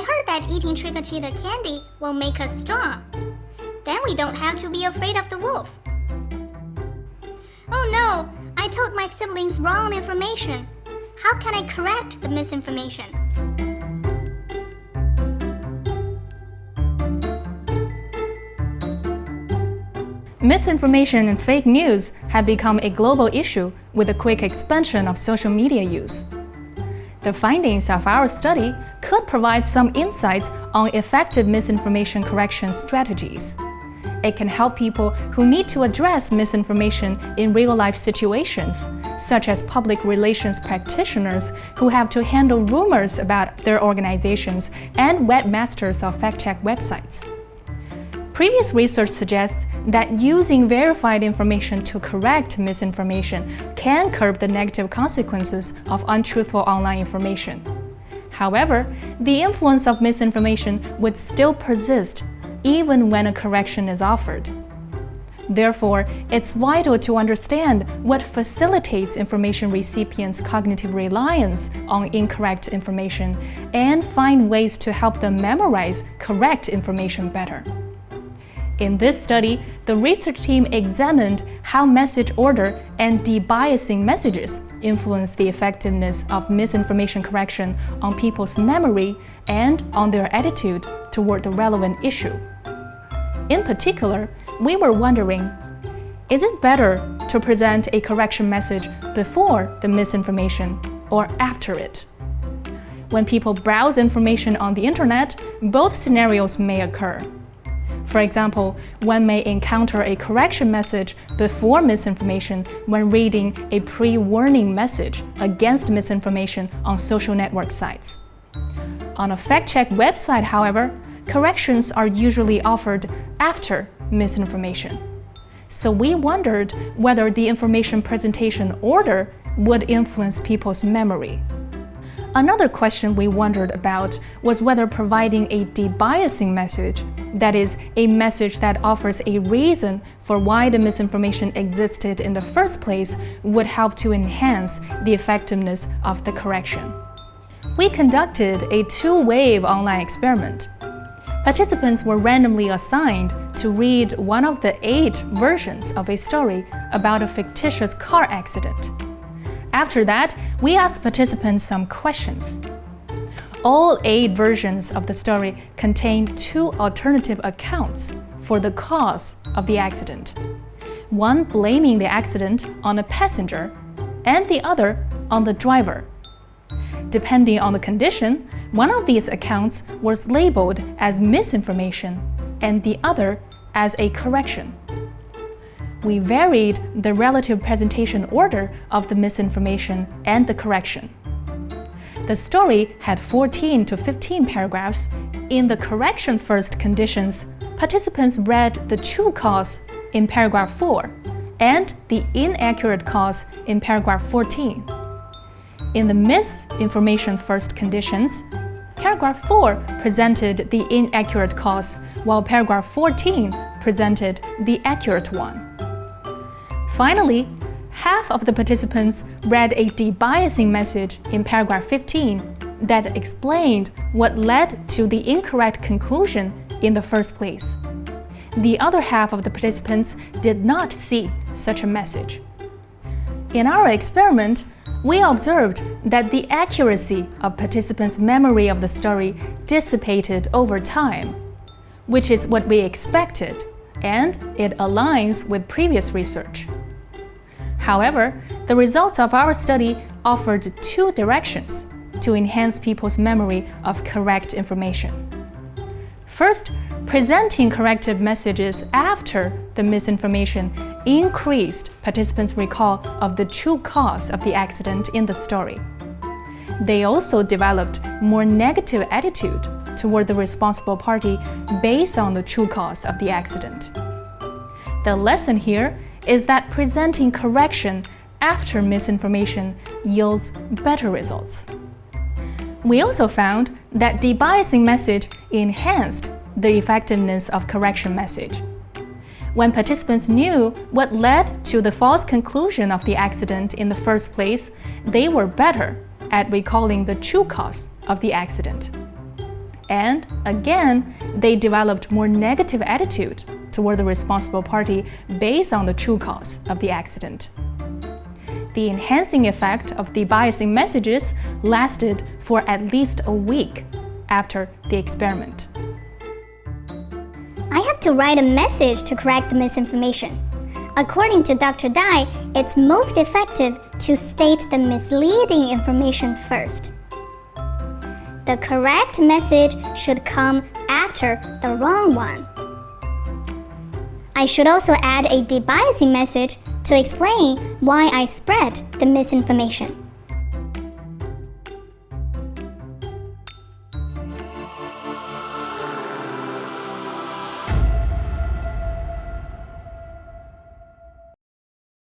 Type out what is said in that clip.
heard that eating trick-or-treater candy will make us strong. Then we don't have to be afraid of the wolf. Oh no, I told my siblings wrong information. How can I correct the misinformation? Misinformation and fake news have become a global issue with the quick expansion of social media use. The findings of our study could provide some insights on effective misinformation correction strategies. It can help people who need to address misinformation in real-life situations, such as public relations practitioners who have to handle rumors about their organizations and webmasters of fact-check websites. Previous research suggests that using verified information to correct misinformation can curb the negative consequences of untruthful online information. However, the influence of misinformation would still persist even when a correction is offered. Therefore, it's vital to understand what facilitates information recipients' cognitive reliance on incorrect information and find ways to help them memorize correct information better. In this study, the research team examined how message order and debiasing messages influence the effectiveness of misinformation correction on people's memory and on their attitude toward the relevant issue. In particular, we were wondering, is it better to present a correction message before the misinformation or after it? When people browse information on the internet, both scenarios may occur. For example, one may encounter a correction message before misinformation when reading a pre-warning message against misinformation on social network sites. On a fact-check website, however, corrections are usually offered after misinformation. So we wondered whether the information presentation order would influence people's memory. Another question we wondered about was whether providing a debiasing message, that is, a message that offers a reason for why the misinformation existed in the first place, would help to enhance the effectiveness of the correction. We conducted a two-wave online experiment. Participants were randomly assigned to read one of the 8 versions of a story about a fictitious car accident. After that, we asked participants some questions. All 8 versions of the story contained 2 alternative accounts for the cause of the accident, one blaming the accident on a passenger and the other on the driver. Depending on the condition, one of these accounts was labeled as misinformation and the other as a correction. We varied the relative presentation order of the misinformation and the correction. The story had 14 to 15 paragraphs. In the correction first conditions, participants read the true cause in paragraph 4 and the inaccurate cause in paragraph 14. In the misinformation first conditions, paragraph 4 presented the inaccurate cause, while paragraph 14 presented the accurate one. Finally, half of the participants read a debiasing message in paragraph 15 that explained what led to the incorrect conclusion in the first place. The other half of the participants did not see such a message. In our experiment, we observed that the accuracy of participants' memory of the story dissipated over time, which is what we expected, and it aligns with previous research. However, the results of our study offered 2 directions to enhance people's memory of correct information. First, presenting corrected messages after the misinformation increased participants' recall of the true cause of the accident in the story. They also developed more negative attitude toward the responsible party based on the true cause of the accident. The lesson here is that presenting correction after misinformation yields better results. We also found that debiasing message enhanced the effectiveness of correction message. When participants knew what led to the false conclusion of the accident in the first place, they were better at recalling the true cause of the accident. And again, they developed more negative attitude toward the responsible party based on the true cause of the accident. The enhancing effect of the biasing messages lasted for at least a week after the experiment. I have to write a message to correct the misinformation. According to Dr. Dai, it's most effective to state the misleading information first. The correct message should come after the wrong one. I should also add a debiasing message to explain why I spread the misinformation.